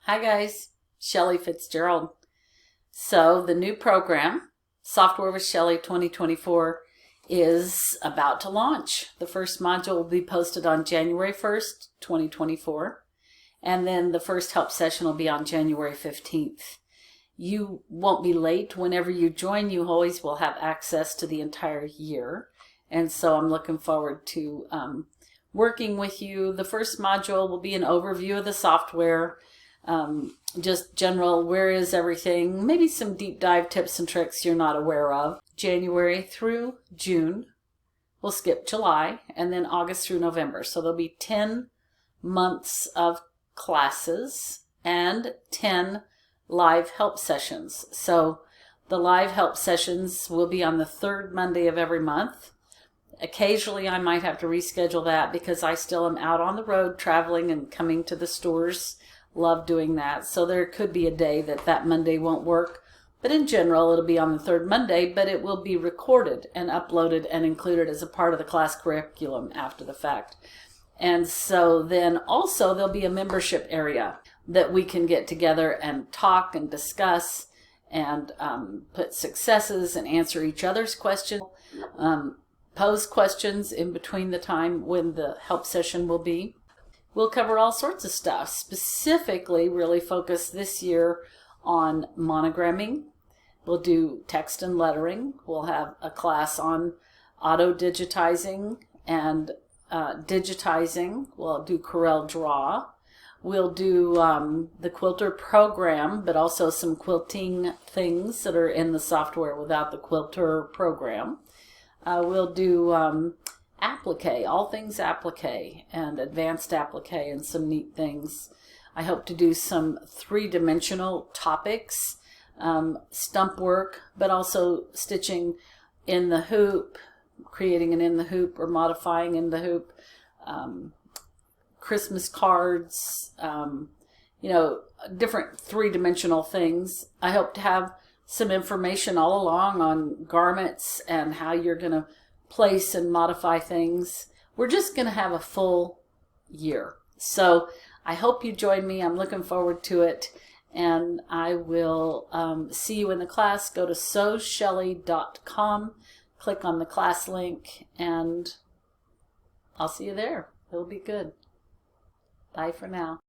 Hi guys, Shelly Fitzgerald. So the new program, Software with Shelly 2024, is about to launch. The first module will be posted on January 1st, 2024, and then the first help session will be on January 15th. You won't be late. Whenever you join, you always will have access to the entire year, and so I'm looking forward to working with you. The first module will be an overview of the software, just general, where is everything, maybe some deep dive tips and tricks you're not aware of. January through June, we'll skip July, and then August through November. So there'll be 10 months of classes and 10 live help sessions. So the live help sessions will be on the third Monday of every month. Occasionally I might have to reschedule that because I still am out on the road traveling and coming to the stores. Love doing that. So there could be a day that Monday won't work. But in general, it'll be on the third Monday, but it will be recorded and uploaded and included as a part of the class curriculum after the fact. And so then also there'll be a membership area that we can get together and talk and discuss and put successes and answer each other's questions, pose questions in between the time when the help session will be. We'll cover all sorts of stuff, specifically really focus this year on monogramming. We'll do text and lettering. We'll have a class on auto-digitizing and digitizing. We'll do Corel Draw. We'll do the Quilter program, but also some quilting things that are in the software without the Quilter program. We'll do applique, all things applique and advanced applique and some neat things. I hope to do some three-dimensional topics, stump work, but also stitching in the hoop, creating an in the hoop or modifying in the hoop, Christmas cards, different three-dimensional things. I hope to have some information all along on garments and how you're going to place and modify things. We're just going to have a full year. So I hope you join me. I'm looking forward to it. And I will see you in the class. Go to sewshelly.com, click on the class link, and I'll see you there. It'll be good. Bye for now.